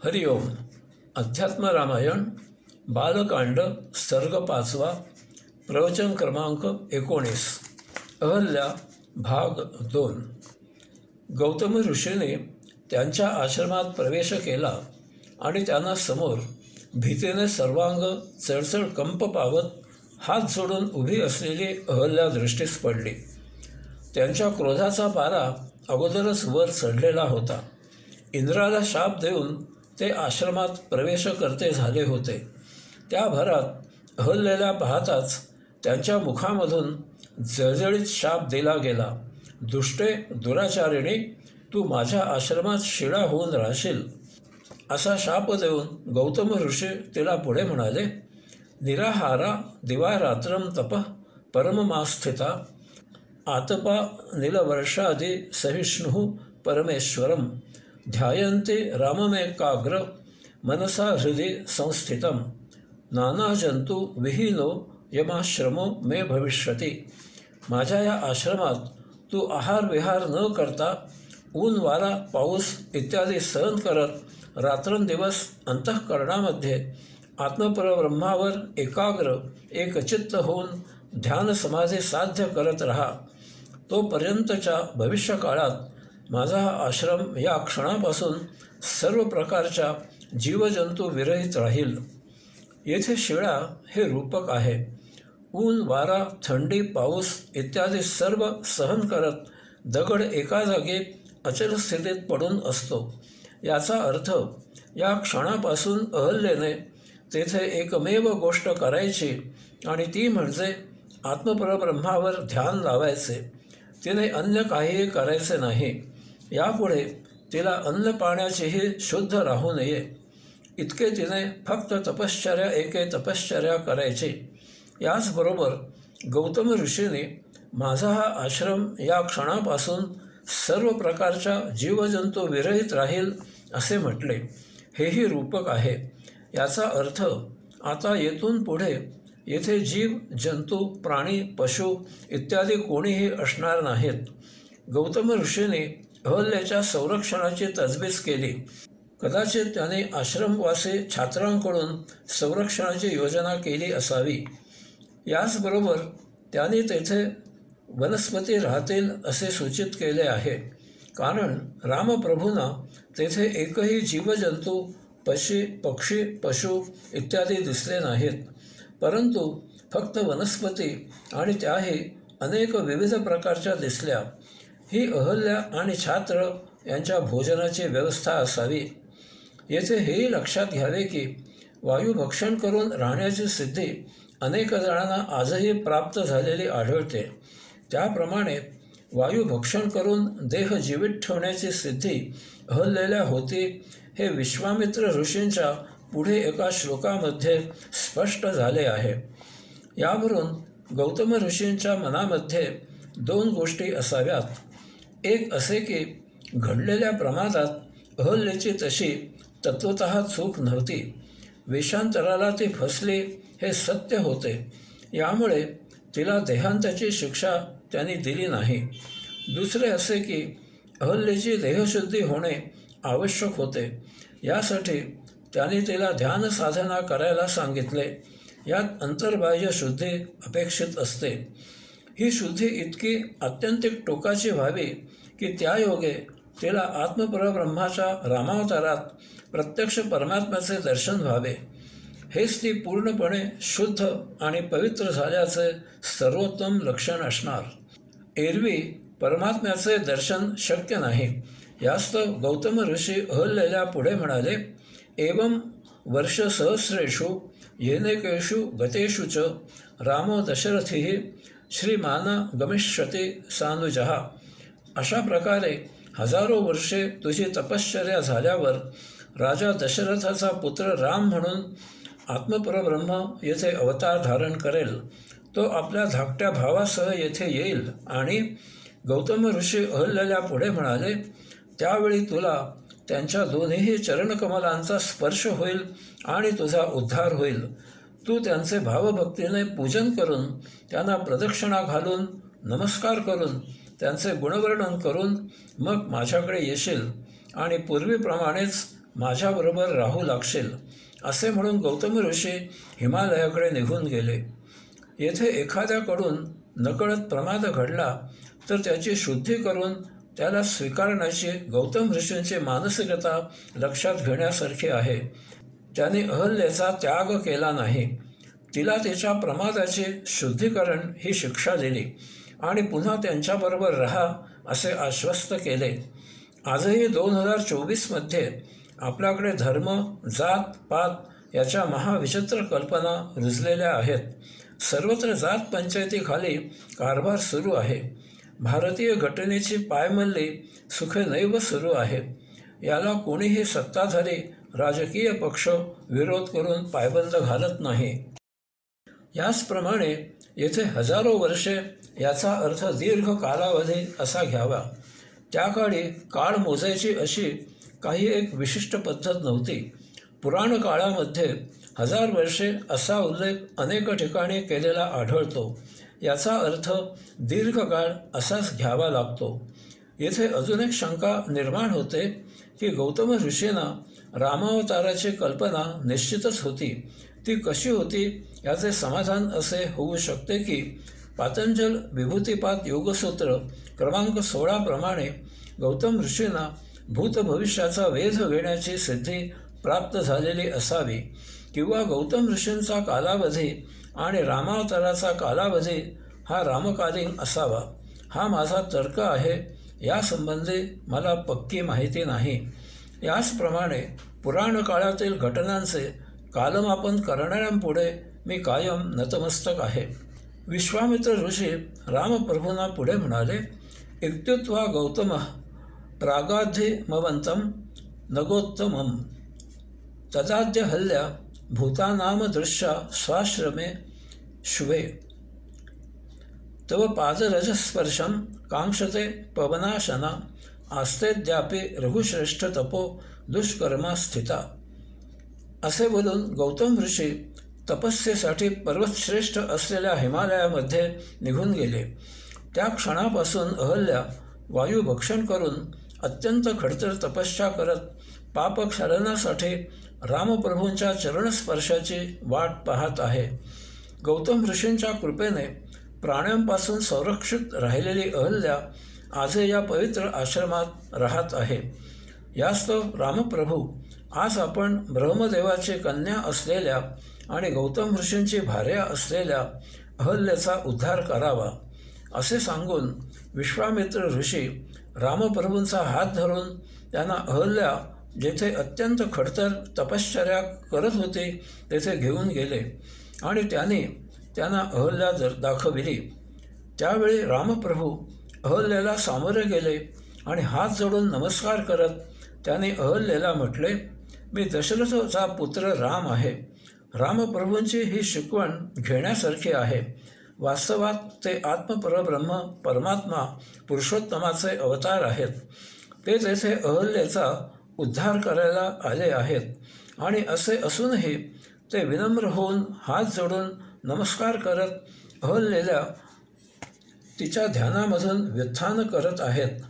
हरि ओम. अध्यात्म रामायण बालकांड सर्ग 5 प्रवचन क्रमांक 19. अहल्या भाग 2. गौतम ऋषीने त्यांच्या आश्रमात प्रवेश केला आणि त्यांना समोर भीतीने सर्वांग चळचळ कंप पावत हात जोडून उभी असलेली अहल्या दृष्टीस पडली. त्यांच्या क्रोधाचा पारा अगोदरच वर चढलेला होता. इंद्राला शाप देऊन ते आश्रमात प्रवेश करते झाले होते. त्या भरात अहल्येला पाहताच त्यांच्या मुखामधून जळजळीत शाप दिला गेला. दुष्टे, दुराचारिणी, तू माझ्या आश्रमात शिळा होऊन राहशील, असा शाप देऊन गौतम ऋषी तिला पुढे म्हणाले. निराहारा दिवारात्रम तपः परममास्थिता आतपा नीलवर्षादि सहिष्णुः परमेश्वरम ध्यायन्ते राममेकाग्र मनसा हृदि संस्थितम नानाजंतु विहीनो यमाश्रमो मे भविष्यति. माझ्या या आश्रमात तू आहार विहार न करता ऊन वारा पाऊस इत्यादी सहन करत रात्रंदिवस अंतःकरणामध्ये आत्मपरब्रह्मावर एकाग्र एकचित्त होऊन ध्यान समाधी साध्य करत राहा. तोपर्यंतच्या भविष्यकाळात माझा हा आश्रम या क्षणापासून सर्व प्रकारच्या जीवजंतू विरहित राहील. येथे शिळा हे रूपक आहे. ऊन वारा थंडी पाऊस इत्यादी सर्व सहन करत दगड एका जागी अचल स्थितीत पडून असतो. याचा अर्थ या क्षणापासून अहल्येने तेथे एकमेव गोष्ट करायची आणि ती म्हणजे आत्मपरब्रह्मावर ध्यान लावायचे. तिने अन्य काहीही करायचे नाही. यापुढे तिला अन्न पाण्याचीही शुद्ध राहू नये. इतके तिने फक्त तपश्चर्या करायची. याचबरोबर गौतम ऋषीने माझा हा आश्रम या क्षणापासून सर्व प्रकारच्या जीवजंतू विरहित राहील असे म्हटले. हेही रूपक आहे. याचा अर्थ आता येथून पुढे येथे जीव जंतू प्राणी पशु इत्यादी कोणीही असणार नाहीत. गौतम ऋषीने अहल्याच्या संरक्षणाची तजवीज केली. कदाचित त्याने आश्रमवासी छात्रांकडून संरक्षणाची योजना केली असावी. याचबरोबर त्यांनी तेथे वनस्पती राहतील असे सूचित केले आहे. कारण रामप्रभूंना तेथे एकही जीवजंतू पक्षी पशु इत्यादी दिसले नाहीत, परंतु फक्त वनस्पती आणि त्याही अनेक विविध प्रकारच्या दिसल्या. ही अहल्या आणि छात्र यांच्या भोजनाची व्यवस्था असावी. येथे हेही लक्षात घ्यावे की वायुभक्षण करून राहण्याची सिद्धी अनेक जणांना आजही प्राप्त झालेली आढळते. त्याप्रमाणे वायुभक्षण करून देह जीवित ठेवण्याची सिद्धी अहल्येला होती हे विश्वामित्र ऋषींच्या पुढे एका श्लोकामध्ये स्पष्ट झाले आहे. यावरून गौतम ऋषींच्या मनामध्ये 2 गोष्टी असाव्यात. एक असे की घडलेल्या प्रमादात अहल्येची तशी तत्वतः चूक नव्हती. वेषांतराला ती फसली हे सत्य होते. यामुळे तिला देहांताची शिक्षा त्यांनी दिली नाही. दुसरे असे की अहल्येची देहशुद्धी होणे आवश्यक होते. यासाठी त्यांनी तिला ध्यान साधना करायला सांगितले. यात अंतर्बाह्य शुद्धी अपेक्षित असते. ही शुद्धी इतकी आत्यंतिक टोकाची व्हावी की त्यायोगे तिला आत्मपरब्रह्माच्या रामावतारात प्रत्यक्ष परमात्म्याचे दर्शन व्हावे. हेच ती पूर्णपणे शुद्ध आणि पवित्र झाल्याचे सर्वोत्तम लक्षण असणार. एरवी परमात्म्याचे दर्शन शक्य नाही. यास्तव गौतम ऋषी अहल्येला पुढे म्हणाले. एवं वर्षसहस्रेषु येनेकेषु गतेषु च रामो दशरथिः श्रीमान गमिष्यति सानुजः. अशा प्रकारे हजारो वर्षे तुझी तपश्चर्या झाल्यावर राजा दशरथाचा पुत्र राम म्हणून आत्मपरब्रह्म येथे अवतार धारण करेल. तो आपल्या धाकट्या भावासह येथे येईल आणि गौतम ऋषी अहल्येला पुढे म्हणाले. त्यावेळी तुला त्यांच्या दोन्ही चरणकमलांचा स्पर्श होईल आणि तुझा उद्धार होईल. तू त्यांचे भावभक्तीने पूजन करून त्यांना प्रदक्षिणा घालून नमस्कार करून त्यांचे गुणवर्णन करून मग माझ्याकडे येशील आणि पूर्वीप्रमाणेच माझ्याबरोबर राहू लागशील, असे म्हणून गौतम ऋषी हिमालयाकडे निघून गेले. येथे एखाद्याकडून नकळत प्रमाद घडला तर त्याची शुद्धी करून त्याला स्वीकारण्याची गौतम ऋषींची मानसिकता लक्षात घेण्यासारखी आहे. त्यांनी अहल्येचा त्याग केला नाही. तिला तिच्या प्रमादाचे शुद्धीकरण ही शिक्षा दिली आणि पुन्हा त्यांच्याबरोबर राहा असे आश्वस्त केले. आजही 2024मध्ये आपल्याकडे धर्म, जात, पात याच्या महाविचित्र कल्पना रुजलेल्या आहेत. सर्वत्र जात पंचायतीखाली कारभार सुरू आहे. भारतीय घटनेची पायमल्ली सुखनैव सुरू आहे. याला कोणीही सत्ताधारी राजकीय पक्ष विरोध करून पायबंद घालत नाही. याचप्रमाणे येथे हजारो वर्षे याचा अर्थ दीर्घ कालावधी असा घ्यावा. त्या काळी काळ मोजायची अशी काही एक विशिष्ट पद्धत नव्हती. पुराण काळामध्ये 1000 वर्षे असा उल्लेख अनेक ठिकाणी केलेला आढळतो. याचा अर्थ दीर्घकाळ असाच घ्यावा लागतो. येथे अजून एक शंका निर्माण होते की गौतम ऋषींना रामावताराची कल्पना निश्चितच होती. ती कशी होती याचे समाधान असे होऊ शकते की पातंजल विभूतिपात योगसूत्र क्रमांक 16 प्रमाणे गौतम ऋषींना भूतभविष्याचा वेध घेण्याची सिद्धी प्राप्त झालेली असावी, किंवा गौतम ऋषींचा कालावधी आणि रामावताराचा कालावधी हा रामकालीन असावा. हा माझा तर्क आहे. यासंबंधी मला पक्की माहिती नाही. याचप्रमाणे पुराण काळातील घटनांचे कालमापन करणाऱ्यांपुढे मी कायम नतमस्तक आहे. विश्वामित्र ऋषी रामप्रभूंना पुढे म्हणाले, इत्युक्त्वा गौतमः प्रागाधिमवन्तं नगोत्तमं तदाद्य हल्या भूतानाम दृश्या स्वाश्रमे शुभे तव पादरजस्पर्शं कांक्षते पवनाशना आस्तेद्यापि रघुश्रेष्ठ तपो दुष्कर्मा स्थिता. असे बोलून गौतम ऋषी तपस्येसाठी पर्वतश्रेष्ठ असलेल्या हिमालयामध्ये निघून गेले. त्या क्षणापासून अहल्या वायुभक्षण करून अत्यंत खडतर तपश्चर्या करत पापक्षालनासाठी रामप्रभूंच्या चरणस्पर्शाची वाट पाहत आहे. गौतम ऋषींच्या कृपेने प्राण्यांपासून संरक्षित राहिलेली अहल्या आजही या पवित्र आश्रमात राहत आहे. यास्तव रामप्रभू, आज आपण ब्रह्मदेवाची कन्या असलेल्या आणि गौतम ऋषींची भार्या असलेल्या अहल्येचा उद्धार करावा, असे सांगून विश्वामित्र ऋषी रामप्रभूंचा हात धरून त्यांना अहल्या जेथे अत्यंत खडतर तपश्चर्या करत होती तेथे घेऊन गेले आणि त्यांना अहल्या दाखविली. त्यावेळी रामप्रभू अहल्याला सामोरे गेले आणि हात जोडून नमस्कार करत त्यांनी अहल्येला म्हटले, मी दशरथचा पुत्र राम आहे. रामप्रभूंची ही शिकवण घेण्यासारखी आहे. वास्तवात ते आत्मपरब्रह्म परमात्मा पुरुषोत्तमाचे अवतार आहेत. ते तेथे अहल्येचा उद्धार करायला आले आहेत आणि असे असूनही ते विनम्र होऊन हात जोडून नमस्कार करत अहल्येला तिच्या ध्यानामधून व्युत्थान करत आहेत.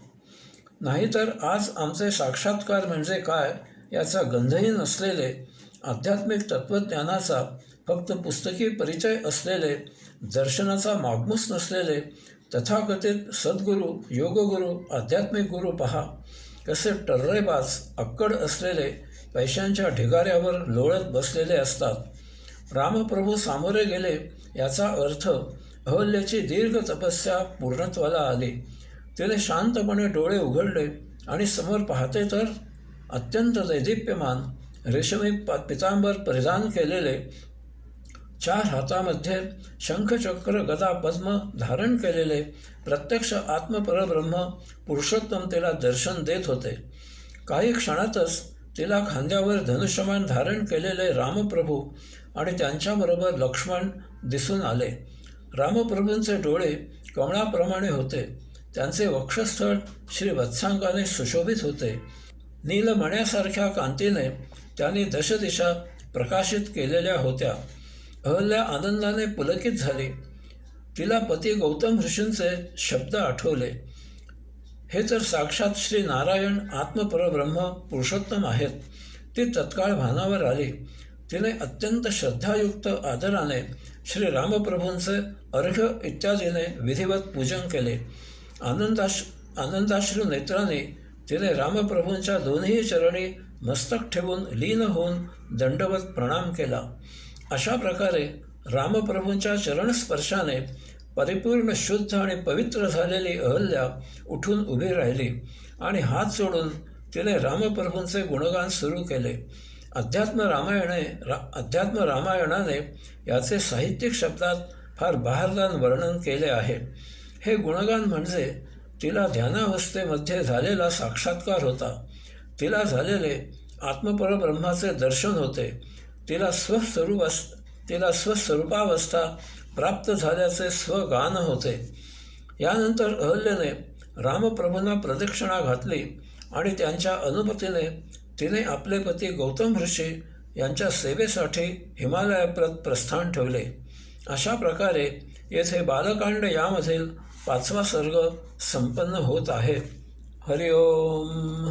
नाहीतर आज आमचे साक्षात्कार म्हणजे काय याचा गंधही नसलेले, आध्यात्मिक तत्त्वज्ञानाचा फक्त पुस्तकी परिचय असलेले, दर्शनाचा मागमूस नसलेले तथाकथित सद्गुरू, योगगुरू, आध्यात्मिक गुरू पहा कसे टर्रेबाज, अक्कड असलेले पैशांच्या ढिगाऱ्यावर लोळत बसलेले असतात. रामप्रभू सामोरे गेले याचा अर्थ अहल्येची दीर्घ तपस्या पूर्णत्वाला आली. तिने शांतपणे डोळे उघडले आणि समोर पाहते तर अत्यंत दैदिप्यमान रेशमी पितांबर परिधान केलेले, 4 हातामध्ये शंखचक्र गदा पद्म धारण केलेले प्रत्यक्ष आत्मपरब्रह्म पुरुषोत्तम तिला दर्शन देत होते. काही क्षणातच तिला खांद्यावर धनुष्यमान धारण केलेले रामप्रभू आणि त्यांच्याबरोबर लक्ष्मण दिसून आले. रामप्रभूंचे डोळे कमळाप्रमाणे होते. त्यांचे वक्षस्थळ श्रीवत्सांगाने सुशोभित होते. नीलमण्यासारख्या कांतीने त्यांनी दशदिशा प्रकाशित केलेल्या होत्या. अहल्या आनंदाने पुलकित झाली. तिला पती गौतम ऋषींचे शब्द आठवले, हे तर साक्षात श्री नारायण आत्मपरब्रह्म पुरुषोत्तम आहेत. ती तत्काळ भानावर आली. तिने अत्यंत श्रद्धायुक्त आदराने श्री रामप्रभूंचे अर्घ्य इत्यादीने विधिवत पूजन केले. आनंदाश्रू नेत्राने तिने रामप्रभूंच्या दोन्ही चरणी मस्तक ठेवून लीन होऊन दंडवत प्रणाम केला. अशा प्रकारे रामप्रभूंच्या चरणस्पर्शाने परिपूर्ण शुद्ध आणि पवित्र झालेली अहल्या उठून उभी राहिली आणि हात जोडून तिने रामप्रभूंचे गुणगान सुरू केले. अध्यात्म रामायणाने याचे साहित्यिक शब्दात फार बहारदार वर्णन केले आहे. हे गुणगान म्हणजे तिला ध्यानावस्थेमध्ये झालेला साक्षात्कार होता. तिला झालेले आत्मपरब्रह्माचे दर्शन होते. तिला स्वस्वरूपावस्था प्राप्त झाल्याचे स्वगान होते. यानंतर अहल्येने रामप्रभूंना प्रदक्षिणा घातली आणि त्यांच्या अनुमतीने तिने आपले पती गौतम ऋषी यांच्या सेवेसाठी हिमालयाप्रत प्रस्थान ठेवले. अशा प्रकारे येथे बालकांड यामधील 5वा सर्ग संपन्न होत आहे. हरिओम.